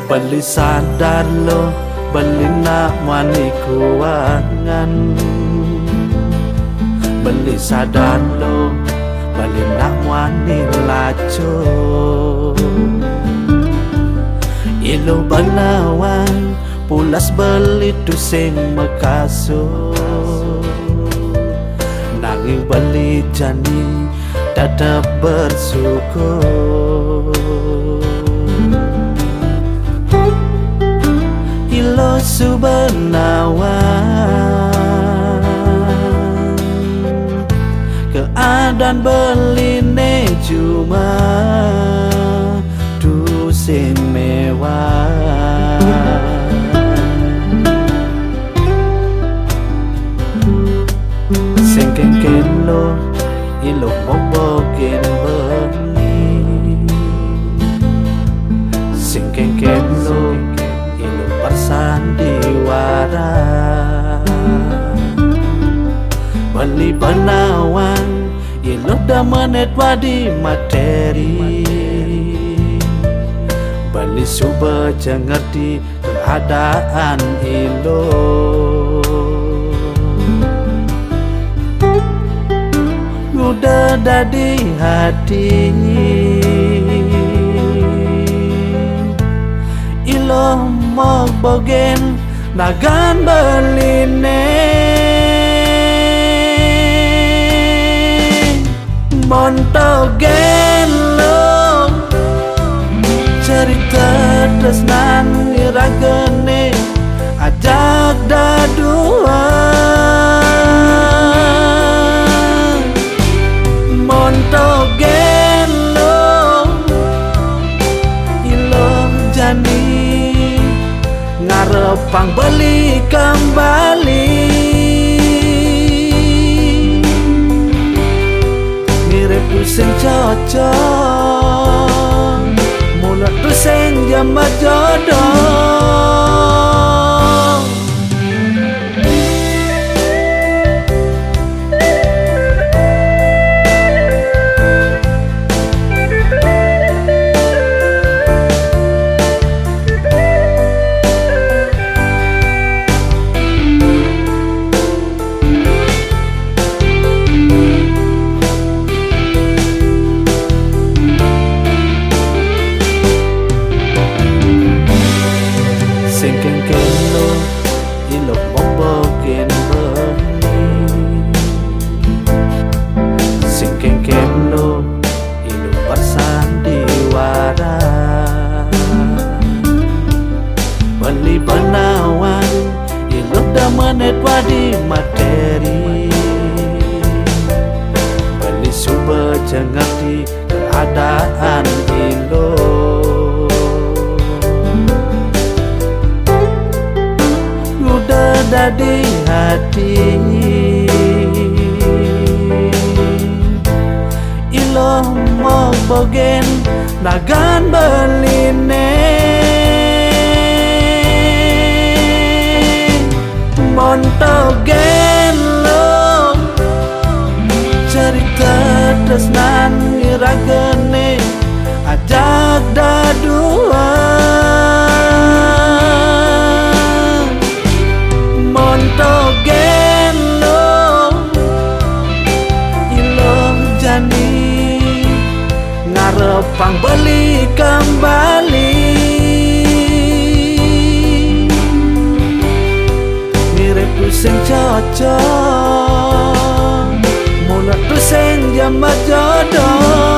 Beli sadar lo, beli nak wani kuangan. Beli sadar lo, beli nak wani laco. Ilo banawan, pulas beli tu sing mekaso. Nanging beli jani, tetap bersyukur. Ilo subenawan, keadaan beline cuma du sing mewah. Sing kengken lo, ilo mobokin beni. Sing kengken lo, ilo bersandiwara. Beli benawan, ilo dah menet wadi materi. Beli suba jengerti keadaan ilo. Udah dadi hati ilo mau bogen nagan beline. Montogen lo cerita tresnan iragene ajak dadua. Montogen lo ilo jani ngarepang beli kembali. Mirip tu sing cocok, mulut tu sing jamat jodoh. Sing kengken lo, ilo mobokin beni. Sing kengken lo, ilo bersandiwara. Beli benawan, ilo dah menet wadi materi. Beli suba jengerti keadaan ilo. Dadi hati ilo mau bogen nagan beline. Montogen lo cerita tresnan iragene ajak dadua. Montogen lo ilo jani ngarepang beli kembali. Mirip tu sing cocok, mulut tu sing jamat jodoh.